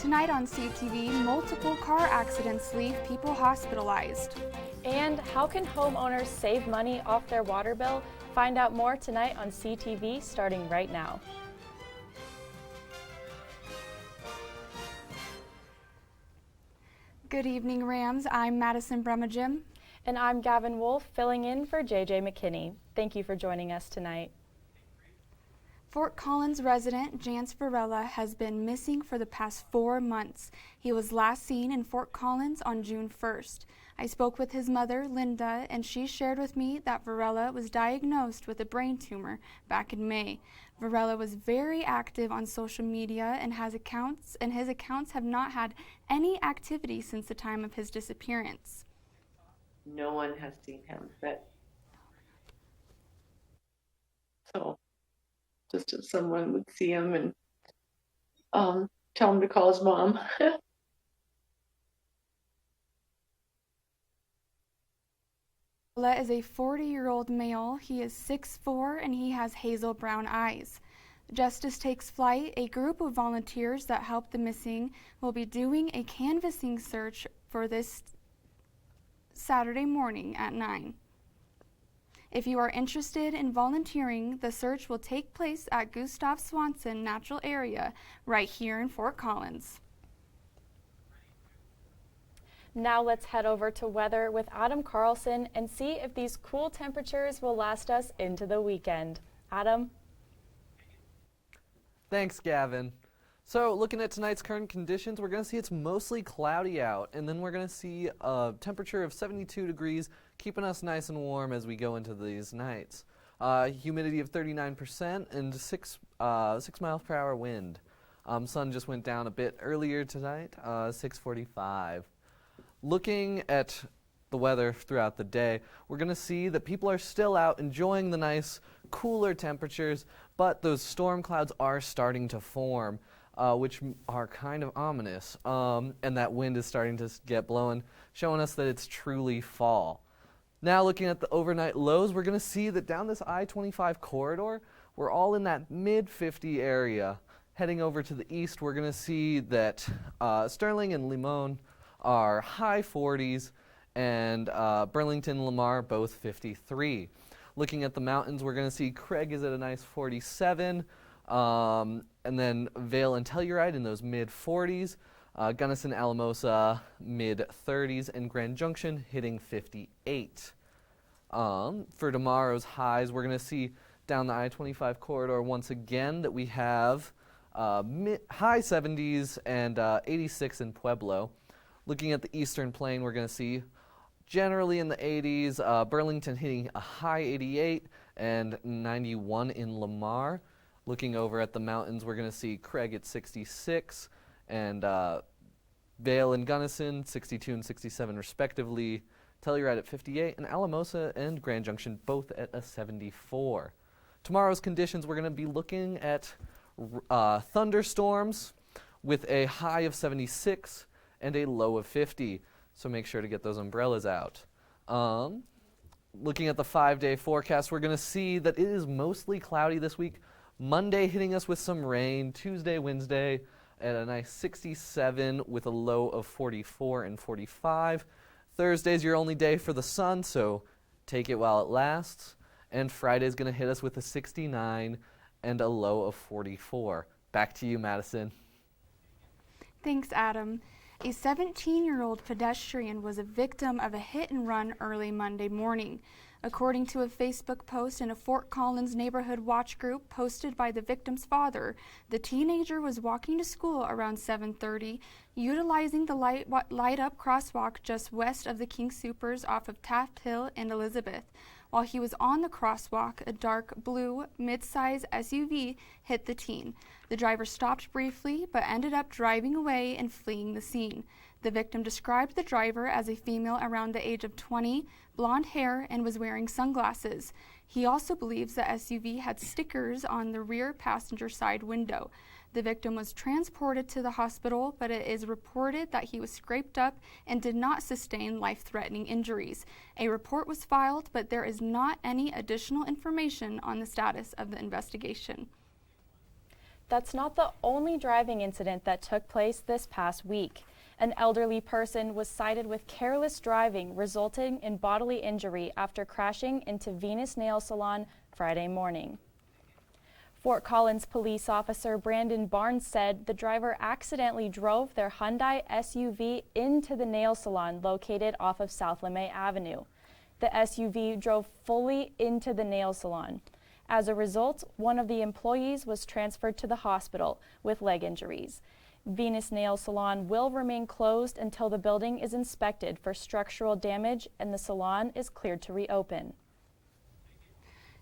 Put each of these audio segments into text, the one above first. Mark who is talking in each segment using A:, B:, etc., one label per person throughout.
A: Tonight on CTV, multiple car accidents leave people hospitalized.
B: And how can homeowners save money off their water bill? Find out more tonight on CTV starting right now.
A: Good evening, Rams. I'm Mattison Brumagim.
B: And I'm Gavin Wolf, filling in for JJ McKinney. Thank you for joining us tonight.
A: Fort Collins resident Jance Varela has been missing for the past 4 months. He was last seen in Fort Collins on June 1st. I spoke with his mother, Linda, and she shared with me that Varela was diagnosed with a brain tumor back in May. Varela was very active on social media and his accounts have not had any activity since the time of his disappearance.
C: No one has seen him, but so just if someone would see him and tell him to call his mom.
A: Varela is a 40-year-old male. He is 6'4" and he has hazel brown eyes. Justice Takes Flight, a group of volunteers that help the missing, will be doing a canvassing search for this Saturday morning at 9. If you are interested in volunteering, the search will take place at Gustav Swanson Natural Area right here in Fort Collins.
B: Now let's head over to weather with Adam Carlson and see if these cool temperatures will last us into the weekend. Adam?
D: Thanks, Gavin. So looking at tonight's current conditions, we're going to see it's mostly cloudy out, and then we're going to see a temperature of 72 degrees, keeping us nice and warm as we go into these nights. Humidity of 39% and 6 miles per hour wind. Sun just went down a bit earlier tonight, 6:45. Looking at the weather throughout the day, we're going to see that people are still out enjoying the nice, cooler temperatures, but those storm clouds are starting to form. Which are kind of ominous, and that wind is starting to get blowing, showing us that it's truly fall. Now looking at the overnight lows, we're going to see that down this I-25 corridor, we're all in that mid-50 area. Heading over to the east, we're going to see that Sterling and Limon are high 40s, and Burlington and Lamar both 53. Looking at the mountains, we're going to see Craig is at a nice 47, and then Vail and Telluride in those mid-40s, Gunnison, Alamosa mid-30s, and Grand Junction hitting 58. For tomorrow's highs, we're going to see down the I-25 corridor once again that we have high 70s and 86 in Pueblo. Looking at the eastern plain, we're going to see generally in the 80s, Burlington hitting a high 88 and 91 in Lamar. Looking over at the mountains, we're going to see Craig at 66 and Vail and Gunnison 62 and 67 respectively. Telluride at 58 and Alamosa and Grand Junction both at a 74. Tomorrow's conditions, we're going to be looking at thunderstorms with a high of 76 and a low of 50. So make sure to get those umbrellas out. Looking at the 5-day forecast, we're going to see that it is mostly cloudy this week. Monday hitting us with some rain, Tuesday, Wednesday at a nice 67 with a low of 44 and 45. Thursday's your only day for the sun, so take it while it lasts. And Friday's going to hit us with a 69 and a low of 44. Back to you, Madison.
A: Thanks, Adam. A 17-year-old pedestrian was a victim of a hit-and-run early Monday morning. According to a Facebook post in a Fort Collins neighborhood watch group posted by the victim's father, the teenager was walking to school around 7:30, utilizing the light-up crosswalk just west of the King Soopers off of Taft Hill and Elizabeth. While he was on the crosswalk, a dark blue mid-size SUV hit the teen. The driver stopped briefly but ended up driving away and fleeing the scene. The victim described the driver as a female around the age of 20, blonde hair, and was wearing sunglasses. He also believes the SUV had stickers on the rear passenger side window. The victim was transported to the hospital, but it is reported that he was scraped up and did not sustain life-threatening injuries. A report was filed, but there is not any additional information on the status of the investigation.
B: that's not the only driving incident that took place this past week. An elderly person was cited with careless driving, resulting in bodily injury after crashing into Venus Nail Salon Friday morning. Fort Collins police officer Brandon Barnes said the driver accidentally drove their Hyundai SUV into the nail salon located off of South LeMay Avenue. The SUV drove fully into the nail salon. As a result, one of the employees was transferred to the hospital with leg injuries. Venus Nail Salon will remain closed until the building is inspected for structural damage and the salon is cleared to reopen.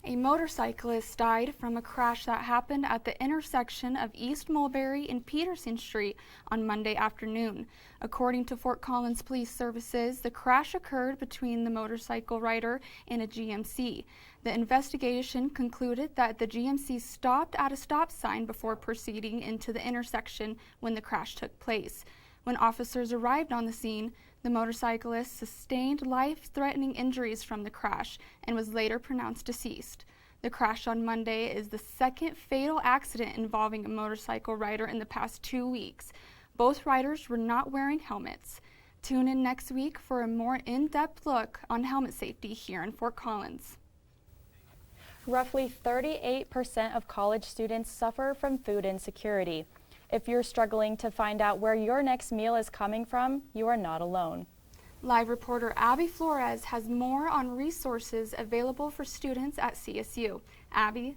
A: A motorcyclist died from a crash that happened at the intersection of East Mulberry and Peterson Street on Monday afternoon. According to Fort Collins Police Services, the crash occurred between the motorcycle rider and a GMC. The investigation concluded that the GMC stopped at a stop sign before proceeding into the intersection when the crash took place. When officers arrived on the scene, the motorcyclist sustained life-threatening injuries from the crash and was later pronounced deceased. The crash on Monday is the second fatal accident involving a motorcycle rider in the past 2 weeks. Both riders were not wearing helmets. Tune in next week for a more in-depth look on helmet safety here in Fort Collins.
B: Roughly 38% of college students suffer from food insecurity. If you're struggling to find out where your next meal is coming from, you are not alone.
A: Live reporter Abby Flores has more on resources available for students at CSU. Abby?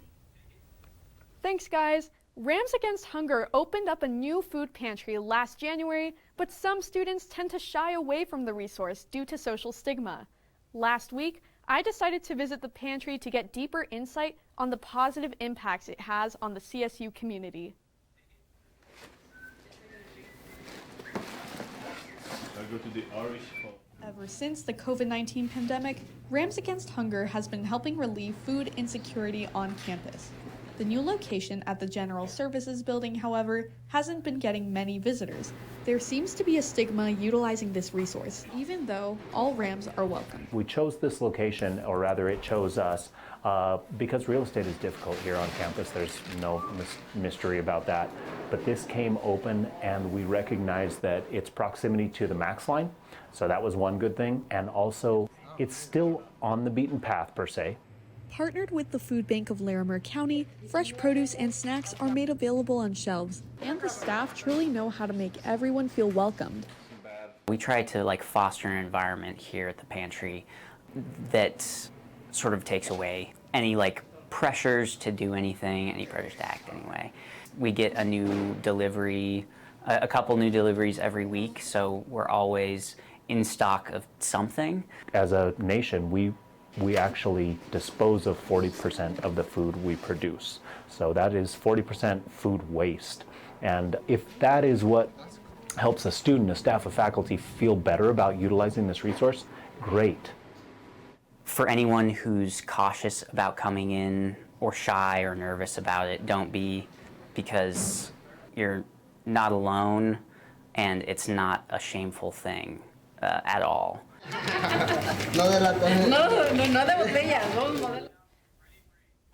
E: Thanks, guys. Rams Against Hunger opened up a new food pantry last January, but some students tend to shy away from the resource due to social stigma. Last week, I decided to visit the pantry to get deeper insight on the positive impacts it has on the CSU community. Ever since the COVID-19 pandemic, Rams Against Hunger has been helping relieve food insecurity on campus. The new location at the General Services Building, however, hasn't been getting many visitors. There seems to be a stigma utilizing this resource, even though all Rams are welcome.
F: We chose this location, or rather it chose us, because real estate is difficult here on campus. There's no mystery about that. But this came open and we recognized that its proximity to the Max line, so that was one good thing. And also, it's still on the beaten path per se.
E: Partnered with the Food Bank of Larimer County, fresh produce and snacks are made available on shelves, and the staff truly know how to make everyone feel welcomed.
G: We try to foster an environment here at the pantry that sort of takes away any pressures to do anything, any pressures to act anyway. We get a new delivery, a couple new deliveries every week, so we're always in stock of something.
F: As a nation, we actually dispose of 40% of the food we produce. So that is 40% food waste. And if that is what helps a student, a staff, a faculty feel better about utilizing this resource, great.
G: For anyone who's cautious about coming in or shy or nervous about it, don't be, because you're not alone and it's not a shameful thing at all.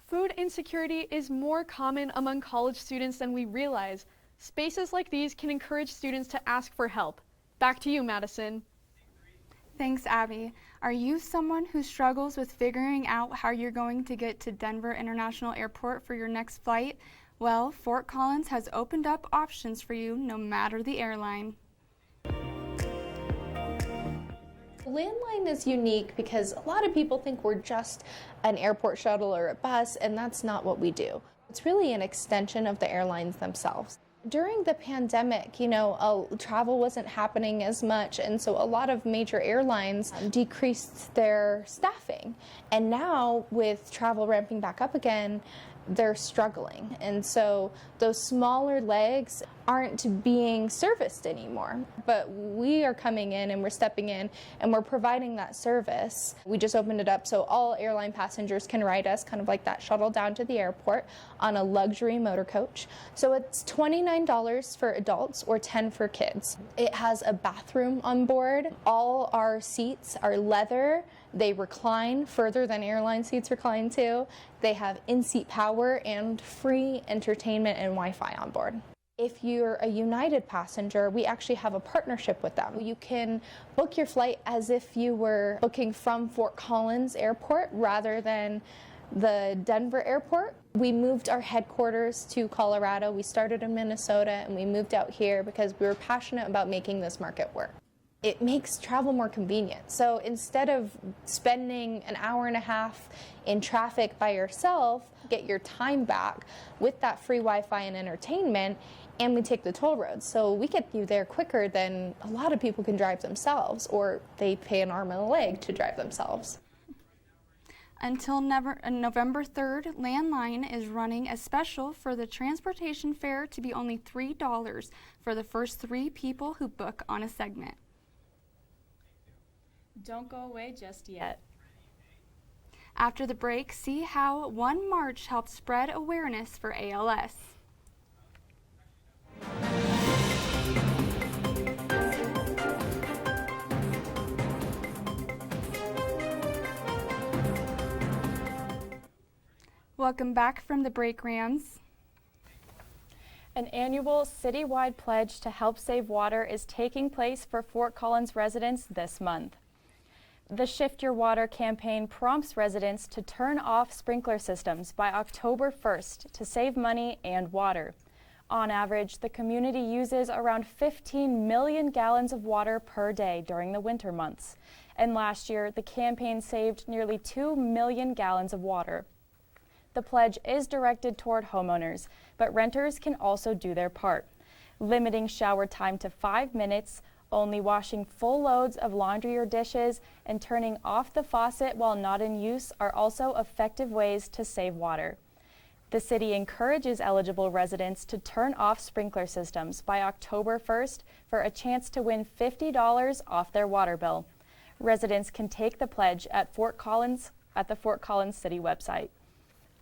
E: Food insecurity is more common among college students than we realize. Spaces like these can encourage students to ask for help. Back to you, Madison.
A: Thanks, Abby. Are you someone who struggles with figuring out how you're going to get to Denver International Airport for your next flight? Well, Fort Collins has opened up options for you no matter the airline.
H: Landline is unique because a lot of people think we're just an airport shuttle or a bus, and that's not what we do. It's really an extension of the airlines themselves. During the pandemic, travel wasn't happening as much, and so a lot of major airlines decreased their staffing. And now, with travel ramping back up again, they're struggling. And so those smaller legs aren't being serviced anymore. But we are coming in and we're stepping in and we're providing that service. We just opened it up so all airline passengers can ride us, kind of like that shuttle down to the airport, on a luxury motor coach. So it's $29 for adults or $10 for kids. It has a bathroom on board. All our seats are leather They recline further than airline seats recline too. They have in-seat power and free entertainment and Wi-Fi on board. If you're a United passenger, we actually have a partnership with them. You can book your flight as if you were booking from Fort Collins Airport rather than the Denver airport. We moved our headquarters to Colorado. We started in Minnesota and we moved out here because we were passionate about making this market work. It makes travel more convenient. So instead of spending an hour and a half in traffic by yourself, get your time back with that free Wi-Fi and entertainment, and we take the toll roads. So we get you there quicker than a lot of people can drive themselves, or they pay an arm and a leg to drive themselves.
A: Until November 3rd, Landline is running a special for the transportation fare to be only $3 for the first 3 people who book on a segment.
B: Don't go away just yet.
A: After the break, see how one march helped spread awareness for ALS. Welcome back from the break, Rams.
B: An annual citywide pledge to help save water is taking place for Fort Collins residents this month. The Shift Your Water campaign prompts residents to turn off sprinkler systems by October 1st to save money and water. On average, the community uses around 15 million gallons of water per day during the winter months. And last year, the campaign saved nearly 2 million gallons of water. The pledge is directed toward homeowners, but renters can also do their part. Limiting shower time to 5 minutes, only washing full loads of laundry or dishes, and turning off the faucet while not in use are also effective ways to save water. The city encourages eligible residents to turn off sprinkler systems by October 1st for a chance to win $50 off their water bill. Residents can take the pledge at the Fort Collins City website.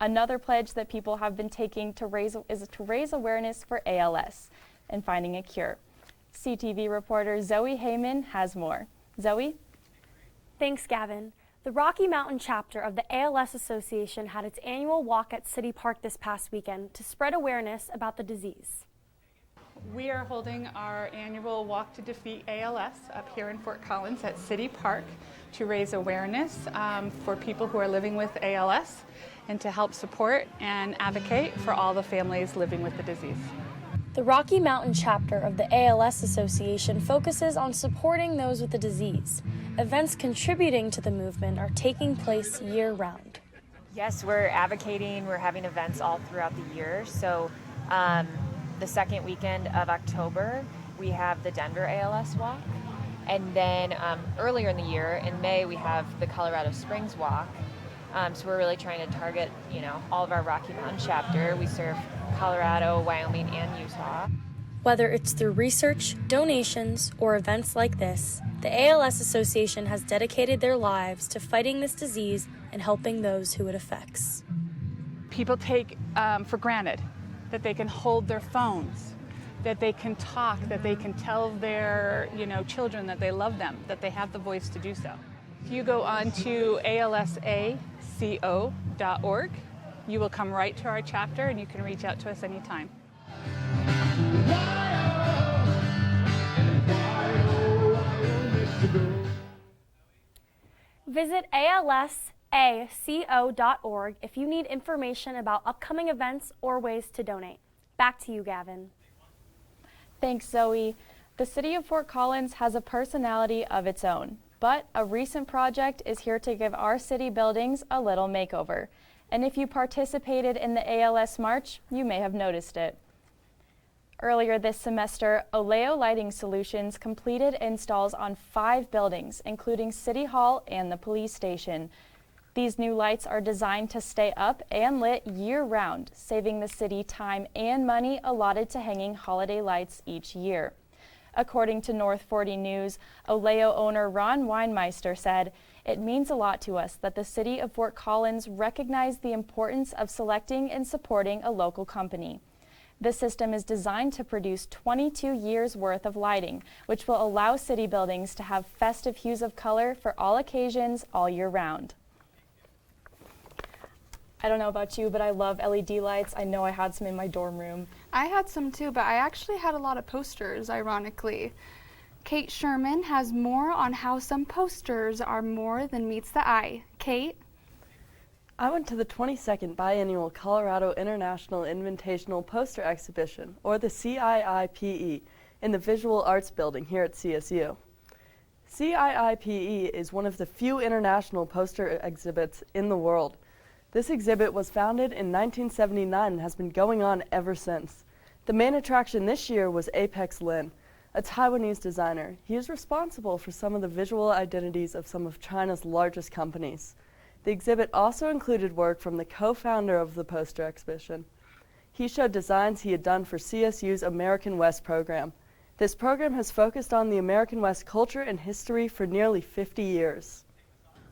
B: Another pledge that people have been taking to raise awareness for ALS and finding a cure. CTV reporter Zoe Hayman has more. Zoe?
I: Thanks, Gavin. The Rocky Mountain chapter of the ALS Association had its annual walk at City Park this past weekend to spread awareness about the disease.
J: We are holding our annual Walk to Defeat ALS up here in Fort Collins at City Park to raise awareness for people who are living with ALS and to help support and advocate for all the families living with the disease.
I: The Rocky Mountain chapter of the ALS Association focuses on supporting those with the disease. Events contributing to the movement are taking place year-round.
K: Yes, we're advocating, we're having events all throughout the year. So the second weekend of October, we have the Denver ALS Walk. And then earlier in the year, in May, we have the Colorado Springs Walk. So we're really trying to target, all of our Rocky Mountain chapter. We serve Colorado, Wyoming, and Utah.
I: Whether it's through research, donations, or events like this, the ALS Association has dedicated their lives to fighting this disease and helping those who it affects.
J: People take for granted that they can hold their phones, that they can talk, that they can tell their children that they love them, that they have the voice to do so. If you go on to alsaco.org, you will come right to our chapter and you can reach out to us anytime.
I: Visit alsaco.org if you need information about upcoming events or ways to donate. Back to you, Gavin.
B: Thanks, Zoe. The city of Fort Collins has a personality of its own, but a recent project is here to give our city buildings a little makeover. And if you participated in the ALS March, you may have noticed it. Earlier this semester, Oleo Lighting Solutions completed installs on 5 buildings, including City Hall and the police station. These new lights are designed to stay up and lit year-round, saving the city time and money allotted to hanging holiday lights each year. According to North 40 News, Oleo owner Ron Weinmeister said, "It means a lot to us that the city of Fort Collins recognized the importance of selecting and supporting a local company. The system is designed to produce 22 years worth of lighting, which will allow city buildings to have festive hues of color for all occasions all year round. I don't know about you, but I love LED lights. I know I had some in my dorm room.
A: I had some too, but I actually had a lot of posters, ironically. Kate Sherman has more on how some posters are more than meets the eye. Kate?
L: I went to the 22nd Biennial Colorado International Invitational Poster Exhibition, or the CIIPE, in the Visual Arts Building here at CSU. CIIPE is one of the few international poster exhibits in the world. This exhibit was founded in 1979 and has been going on ever since. The main attraction this year was Apex Lin, a Taiwanese designer. He is responsible for some of the visual identities of some of China's largest companies. The exhibit also included work from the co-founder of the poster exhibition. He showed designs he had done for CSU's American West program. This program has focused on the American West culture and history for nearly 50 years.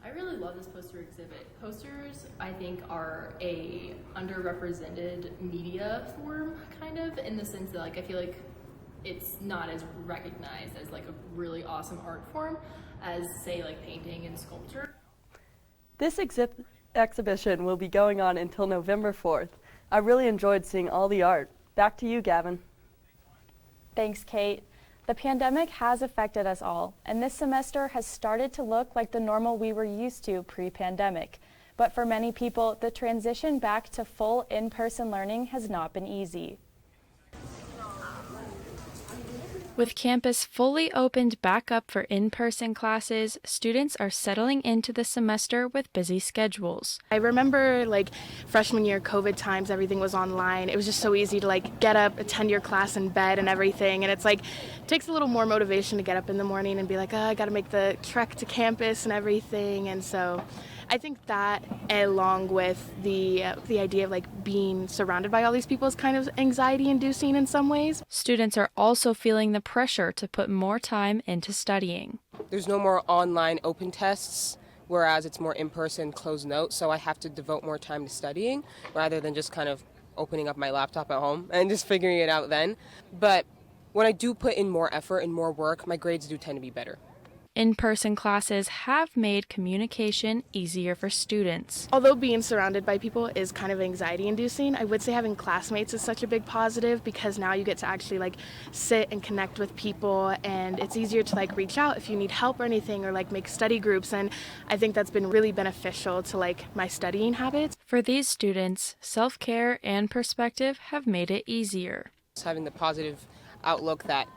M: I really love this poster exhibit. Posters, I think, are a underrepresented media form, kind of, in the sense that, like, I feel like it's not as recognized as, like, a really awesome art form as, say, like, painting and sculpture.
L: This exhibition will be going on until November 4th. I really enjoyed seeing all the art. Back to you, Gavin.
B: Thanks, Kate. The pandemic has affected us all, and this semester has started to look like the normal we were used to pre-pandemic. But for many people, the transition back to full in-person learning has not been easy.
I: With campus fully opened back up for in-person classes, students are settling into the semester with busy schedules.
N: I remember like freshman year COVID times, everything was online. It was just so easy to like get up, attend your class in bed and everything. And it's like, it takes a little more motivation to get up in the morning and be like, oh, I gotta make the trek to campus and everything. And so I think that, along with the idea of like being surrounded by all these people, is kind of anxiety-inducing in some ways.
I: Students are also feeling the pressure to put more time into studying.
O: There's no more online open tests, whereas it's more in-person closed notes, so I have to devote more time to studying rather than just kind of opening up my laptop at home and just figuring it out then. But when I do put in more effort and more work, my grades do tend to be better.
I: In-person classes have made communication easier for students.
N: Although being surrounded by people is kind of anxiety-inducing, I would say having classmates is such a big positive, because now you get to actually like sit and connect with people, and it's easier to like reach out if you need help or anything, or like make study groups, and I think that's been really beneficial to like my studying habits.
I: For these students, self-care and perspective have made it easier.
O: It's having the positive outlook that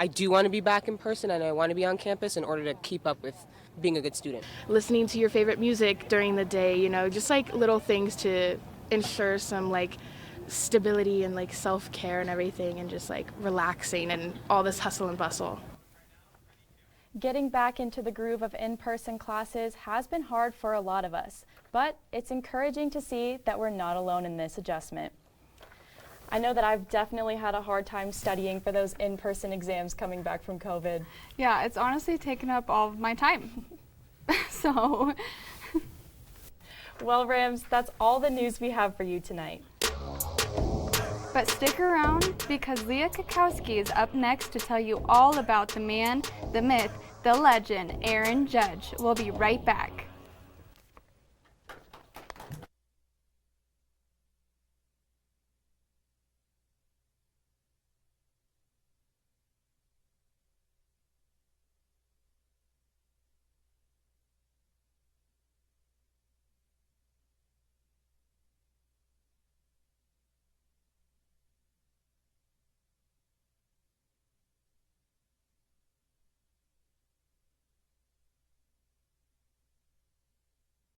O: I do want to be back in person and I want to be on campus in order to keep up with being a good student.
N: Listening to your favorite music during the day, you know, just like little things to ensure some like stability and like self-care and everything, and just like relaxing and all this hustle and bustle.
B: Getting back into the groove of in-person classes has been hard for a lot of us, but it's encouraging to see that we're not alone in this adjustment. I know that I've definitely had a hard time studying for those in-person exams coming back from COVID.
A: Yeah, it's honestly taken up all of my time. So.
B: Well, Rams, that's all the news we have for you tonight.
A: But stick around, because Leah Kukowski is up next to tell you all about the man, the myth, the legend, Aaron Judge. We'll be right back.